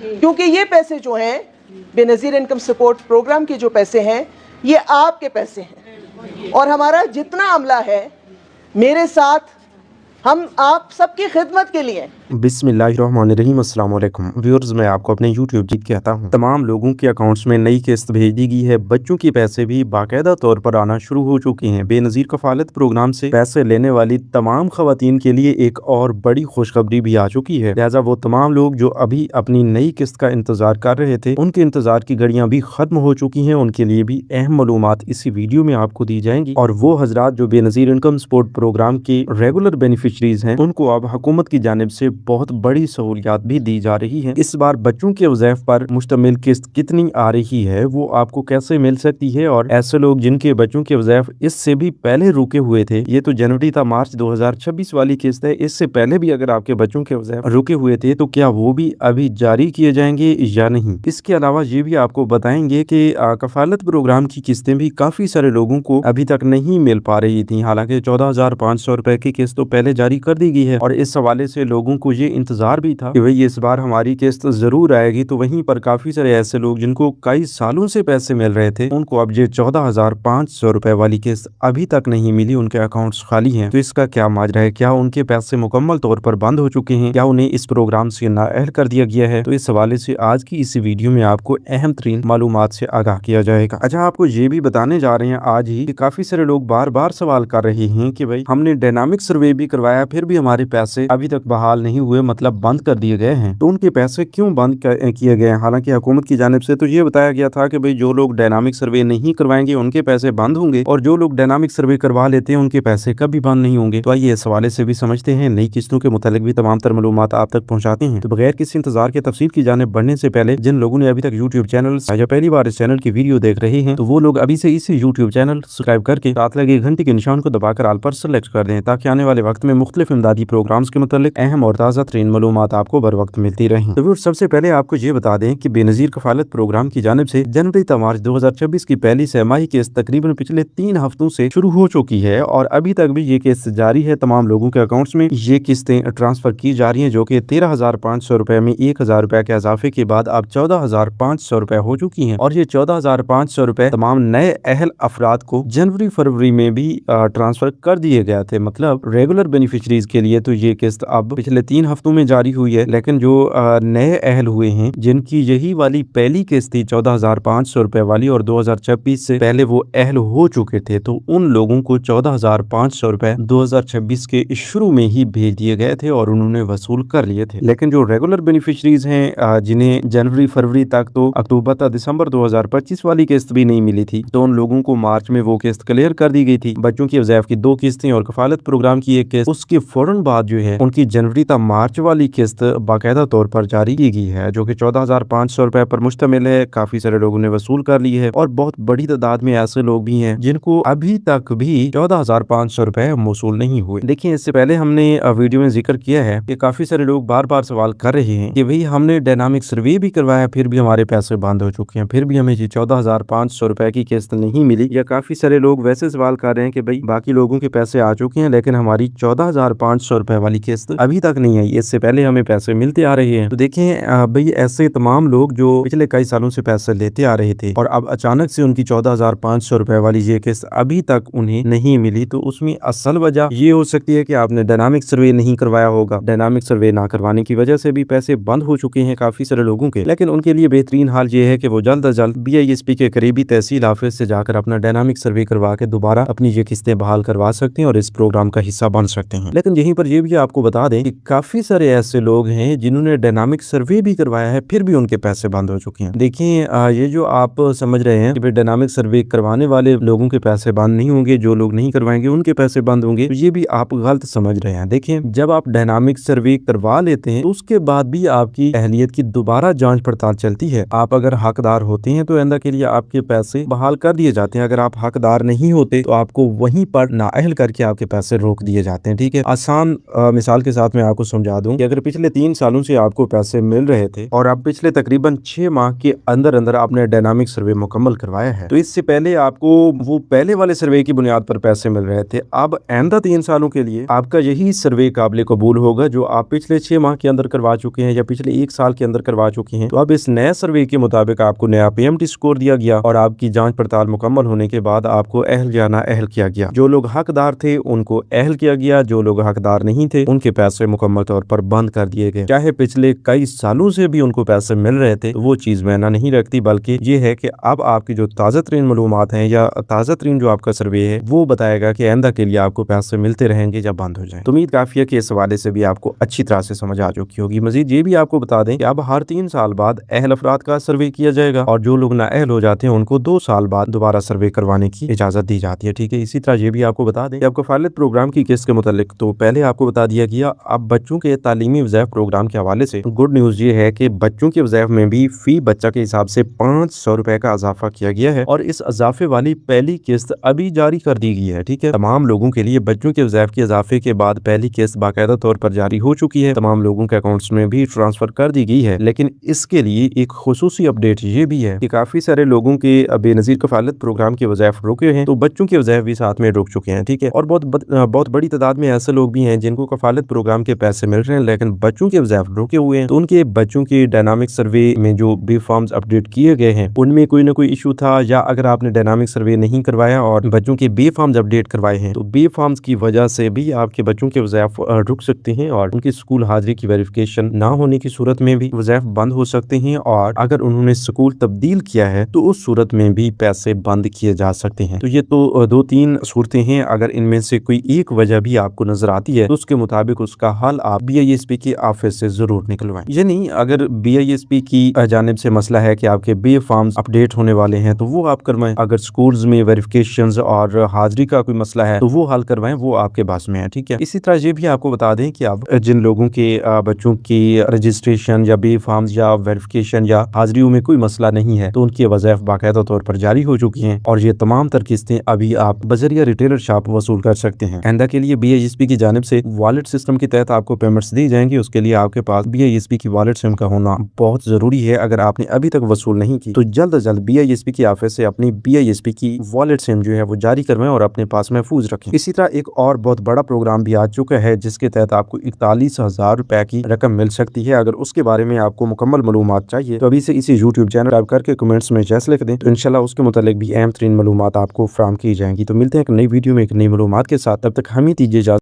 क्योंकि ये पैसे जो हैं बेनज़ीर इनकम सपोर्ट प्रोग्राम के जो पैसे हैं ये आपके पैसे हैं और हमारा जितना अमला है मेरे साथ हम आप सबकी खिदमत के लिए। बिस्मिल्लाहिर्रहमानिर्रहीम, अस्सलाम वालेकुम व्यूअर्स, मैं आपको अपने यूट्यूब जीत कहता हूं। तमाम लोगों के अकाउंट्स में नई किस्त भेज दी गई है। बच्चों के पैसे भी बाकायदा तौर पर आना शुरू हो चुके हैं। बेनज़ीर कफालत प्रोग्राम से पैसे लेने वाली तमाम खवातीन के लिए एक और बड़ी खुशखबरी भी आ चुकी है। लिहाजा वो तमाम लोग जो अभी अपनी नई किस्त का इंतजार कर रहे थे उनके इंतजार की घड़ियां भी खत्म हो चुकी हैं। उनके लिए भी अहम मालूमात इसी वीडियो में आपको दी जाएंगी और वो हजरात जो बेनज़ीर इनकम सपोर्ट प्रोग्राम के रेगुलर बेनिफिशरीज हैं उनको अब हुकूमत की जानिब से बहुत बड़ी सहूलियात भी दी जा रही है। इस बार बच्चों के वज़ैफ पर मुश्तमिल किस्त कितनी आ रही है, वो आपको कैसे मिल सकती है और ऐसे लोग जिनके बच्चों के वज़ैफ इससे भी पहले रुके हुए थे, ये तो जनवरी था मार्च 2026 वाली किस्त है, इससे पहले भी अगर आपके बच्चों के वज़ैफ रुके हुए थे तो क्या वो भी अभी जारी किए जाएंगे या नहीं। इसके अलावा ये भी आपको बताएंगे कि कफालत प्रोग्राम की किस्तें भी काफी सारे लोगों को अभी तक नहीं मिल पा रही थी। हालांकि 14,500 रुपए की किस्त तो पहले जारी कर दी गई है और इस हवाले से लोगों को ये इंतजार भी था कि भाई इस बार हमारी किस्त जरूर आएगी। तो वहीं पर काफी सारे ऐसे लोग जिनको कई सालों से पैसे मिल रहे थे उनको अब ये 14,500 रुपए वाली किस्त अभी तक नहीं मिली, उनके अकाउंट्स खाली हैं। तो इसका क्या माजरा है, क्या उनके पैसे मुकम्मल तौर पर बंद हो चुके हैं, क्या उन्हें इस प्रोग्राम से नाअहल कर दिया गया है। तो इस हवाले से आज की इस वीडियो में आपको अहम तरीन मालूमात से आगाह किया जाएगा। अच्छा, आपको ये भी बताने जा रहे हैं आज ही कि काफी सारे लोग बार बार सवाल कर रहे हैं कि भाई हमने डायनामिक सर्वे भी करवाया फिर भी हमारे पैसे अभी तक बहाल नहीं हुए, मतलब बंद कर दिए गए हैं। तो उनके पैसे क्यों बंद किए गए हैं। हालांकि हुकूमत की जानिब से तो ये बताया गया था कि भाई जो लोग डायनामिक सर्वे नहीं करवाएंगे उनके पैसे बंद होंगे और जो लोग डायनामिक सर्वे करवा लेते हैं उनके पैसे कभी बंद नहीं होंगे। तो आइए इस हवाले से भी समझते हैं, नई किस्तों के मुतालिक भी तमाम तर मालूमात आप तक पहुंचाते हैं। तो बगैर किसी इंतजार के तफसील की जानिब बढ़ने से पहले जिन लोगों ने अभी तक यूट्यूब चैनल या पहली बार इस चैनल की वीडियो देख रहे हैं तो वो लोग अभी से इस यूट्यूब चैनल सब्सक्राइब करके साथ लगे घंटी के निशान को दबाकर आल पर सेलेक्ट कर दें ताकि आने वाले वक्त में मुख्तलिफ इमदादी प्रोग्राम्स के मुतालिक अहम और ताज़ा तरीन मालूमात आपको बर वक्त मिलती रहें। तो सबसे पहले आपको ये बता दें कि बेनज़ीर कफालत प्रोग्राम की जानिब से जनवरी से मार्च 2026 की पहली छमाही किस्त तकरीबन पिछले 3 हफ्तों से शुरू हो चुकी है और अभी तक भी ये किस्त जारी है। तमाम लोगों के अकाउंट्स में ये किस्तें ट्रांसफर की जा रही हैं जो कि 13,500 रुपए में 1,000 रुपए के इजाफे के बाद अब 14,500 रुपए हो चुकी हैं और ये 14,500 रुपए तमाम नए अहल अफराद को जनवरी फरवरी में भी ट्रांसफर कर दिए गए थे। मतलब रेगुलर बेनिफिशरीज के लिए तो ये किस्त अब पिछले 3 हफ्तों में जारी हुई है, लेकिन जो नए अहल हुए हैं जिनकी यही वाली पहली किस्त थी 14,500 रुपए वाली और 2026 से पहले वो अहल हो चुके थे तो उन लोगों को 14,500 रुपए 2026 के शुरू में ही भेज दिए गए थे और उन्होंने वसूल कर लिए थे। लेकिन जो रेगुलर बेनिफिशरीज हैं जिन्हें जनवरी फरवरी तक तो अक्टूबर तक दिसंबर 2025 वाली किस्त भी नहीं मिली थी तो उन लोगों को मार्च में वो किस्त क्लियर कर दी गई थी। बच्चों की वज़ैफ की 2 किस्तें और कफालत प्रोग्राम की 1 किस्त, उसके फौरन बाद जो है उनकी जनवरी तक मार्च वाली किस्त बाकायदा तौर पर जारी की गई है जो कि 14,500 रुपए पर मुश्तमिल है। काफी सारे लोगों ने वसूल कर ली है और बहुत बड़ी तादाद में ऐसे लोग भी हैं जिनको अभी तक भी 14,500 रुपए मौसूल नहीं हुए। देखिए, इससे पहले हमने वीडियो में जिक्र किया है कि काफी सारे लोग बार बार सवाल कर रहे हैं कि भाई हमने डायनामिक सर्वे भी करवाया फिर भी हमारे पैसे बंद हो चुके हैं, फिर भी हमें 14,500 रुपए की किस्त नहीं मिली। या काफी सारे लोग वैसे सवाल कर रहे हैं कि भाई बाकी लोगों के पैसे आ चुके हैं लेकिन हमारी 14,500 रुपए वाली किस्त अभी तक नहीं आई, इससे पहले हमें पैसे मिलते आ रहे हैं। तो देखें भाई ऐसे तमाम लोग जो पिछले कई सालों से पैसे लेते आ रहे थे और अब अचानक से उनकी 14,500 रुपए वाली ये किस्त अभी तक उन्हें नहीं मिली तो उसमें असल वजह ये हो सकती है कि आपने डायनामिक सर्वे नहीं करवाया होगा। डायनामिक सर्वे ना करवाने की वजह से भी पैसे बंद हो चुके हैं काफी सारे लोगों के, लेकिन उनके लिए बेहतरीन हाल ये है कि वो जल्द अज जल्द BISP के करीबी तहसील ऑफिस से जाकर अपना डायनामिक सर्वे करवा के दोबारा अपनी ये किस्तें बहाल करवा सकते हैं और इस प्रोग्राम का हिस्सा बन सकते हैं। लेकिन यहीं पर यह भी आपको बता दें कि काफी सारे ऐसे लोग हैं जिन्होंने डायनामिक सर्वे भी करवाया है फिर भी उनके पैसे बंद हो चुके हैं। देखिए, ये जो आप समझ रहे हैं कि डायनामिक सर्वे करवाने वाले लोगों के पैसे बंद नहीं होंगे, जो लोग नहीं करवाएंगे उनके पैसे बंद होंगे, तो ये भी आप गलत समझ रहे हैं। देखिए, जब आप डायनामिक सर्वे करवा लेते हैं तो उसके बाद भी आपकी अहलियत की दोबारा जांच पड़ताल चलती है। आप अगर हकदार होते हैं तो आइंदा के लिए आपके पैसे बहाल कर दिए जाते हैं, अगर आप हकदार नहीं होते तो आपको वहीं पर नाअहल करके आपके पैसे रोक दिए जाते हैं। ठीक है, आसान मिसाल के साथ मैं आपको समझा दूं कि अगर पिछले 3 सालों से आपको पैसे मिल रहे थे और आप पिछले तकरीबन 6 माह के अंदर अंदर आपने डायनामिक सर्वे मुकम्मल करवाया है, तो इससे पहले आपको वो पहले वाले सर्वे की बुनियाद पर पैसे मिल रहे थे। अब आइंदा 3 सालों के लिए आपका यही सर्वे काबिल कबूल होगा जो आप पिछले 6 माह के अंदर करवा चुके हैं या पिछले 1 साल के अंदर करवा चुके हैं। तो अब इस नए सर्वे के मुताबिक आपको नया PMT स्कोर दिया गया और आपकी जांच पड़ताल मुकम्मल होने के बाद आपको अहल या नाअहल किया गया। जो लोग हकदार थे उनको अहल किया गया, जो लोग हकदार नहीं थे उनके पैसे मुकम्मल तौर पर बंद कर दिए गए। चाहे पिछले कई सालों से भी उनको पैसे मिल रहे थे, तो वो चीज मायना नहीं रखती, बल्कि ये है कि अब आपकी जो ताज़ा तरीन मालूमात हैं या ताज़ा तरीन जो आपका सर्वे है वो बताएगा कि आइंदा के लिए आपको पैसे मिलते रहेंगे या बंद हो जाए। तो उम्मीद काफी है कि इस हवाले से भी आपको अच्छी तरह से समझ आ चुकी होगी। मजीद ये भी आपको बता दें कि अब हर 3 साल बाद अहल अफराद का सर्वे किया जाएगा और जो लोग नाअहल हो जाते हैं उनको 2 साल बाद दोबारा सर्वे करवाने की इजाजत दी जाती है। ठीक है, इसी तरह ये भी आपको बता दें कि आपको कफालत प्रोग्राम की किस्त के मुतालिक तो पहले आपको बता दिया गया। अब बच्चों के तालीमी वज़ाइफ प्रोग्राम के हवाले से गुड न्यूज ये है कि बच्चों के वज़ाइफ में भी फी बच्चा के हिसाब से 500 रुपए का इजाफा किया गया है और इस इजाफे वाली पहली किस्त अभी जारी कर दी गई है। ठीक है, तमाम लोगों के लिए बच्चों के वज़ाइफ के इजाफे के बाद पहली किस्त बाकायदा तौर पर जारी हो चुकी है, तमाम लोगों के अकाउंट्स में भी ट्रांसफर कर दी गई है। लेकिन इसके लिए एक खुसूसी अपडेट ये भी है कि काफी सारे लोगों के बेनजीर कफालत प्रोग्राम के वज़ाइफ रुके हैं, तो बच्चों के वज़ाइफ भी साथ में रुक चुके हैं। ठीक है, और बहुत बड़ी तादाद में ऐसे लोग भी हैं जिनको कफालत प्रोग्राम के पैसे मिल रहे हैं लेकिन बच्चों के वज़ाइफ रुके हुए हैं। तो उनके बच्चों के डायनामिक सर्वे में जो बी फॉर्म्स अपडेट किए गए हैं उनमें कोई ना कोई इशू था, या अगर आपने डायनामिक सर्वे नहीं करवाया और बच्चों के बी फॉर्म्स अपडेट करवाए हैं तो बी फॉर्म्स की वजह से भी आपके बच्चों के वज़ाइफ रुक सकते हैं और उनकी स्कूल हाजिरी की वेरिफिकेशन ना होने की सूरत में भी वज़ाइफ बंद हो सकते हैं। और अगर उन्होंने स्कूल तब्दील किया है तो उस सूरत में भी पैसे बंद किए जा सकते हैं। तो ये तो 2-3 सूरतें हैं। अगर इनमें से कोई एक वजह भी आपको नजर आती है तो उसके मुताबिक उसका हल आप BISP की ऑफिस से जरूर निकलवाएं। यानी अगर BISP की जानिब से मसला है कि आपके बी फॉर्म्स अपडेट होने वाले हैं तो वो आप करवाएं। अगर स्कूल्स में वेरिफिकेशंस और हाजिरी का कोई मसला है तो वो हल करवाएं, वो आपके पास में है। ठीक है, इसी तरह ये भी आपको बता दें कि अब जिन लोगों के बच्चों की रजिस्ट्रेशन या बी फॉर्म्स या वेरिफिकेशन या हाजिरियों में कोई मसला नहीं है तो उनकी वज़ाइफ बाकायदा तौर पर जारी हो चुकी हैं और ये तमाम तर किस्तें अभी आप बजरिया रिटेलर शॉप वसूल कर सकते हैं। आइंदा के लिए BISP की जानिब से वॉलेट सिस्टम के तहत आपको पेमेंट्स दी जाएंगी। उसके लिए आपके पास BISP की वॉलेट सिम का होना बहुत जरूरी है। अगर आपने अभी तक वसूल नहीं की तो जल्द अज जल्द BISP की ऑफिस से अपनी BISP की वॉलेट सिम जो है वो जारी करवाएं और अपने पास महफूज रखें। इसी तरह एक और बहुत बड़ा प्रोग्राम भी आ चुका है जिसके तहत आपको 41,000 रुपए की रकम मिल सकती है। अगर उसके बारे में आपको मुकम्मल मालूमात चाहिए तो अभी से इसी YouTube चैनल टाइप करके कमेंट्स में जैस लिख दें, तो इंशाल्लाह उसके मुतालिक भी अहम तरीन मालूमात आपको फराहम की जाएंगी। तो मिलते हैं एक नई वीडियो में एक नई मालूमात के साथ, तब तक हमें दीजिए इजाज़त।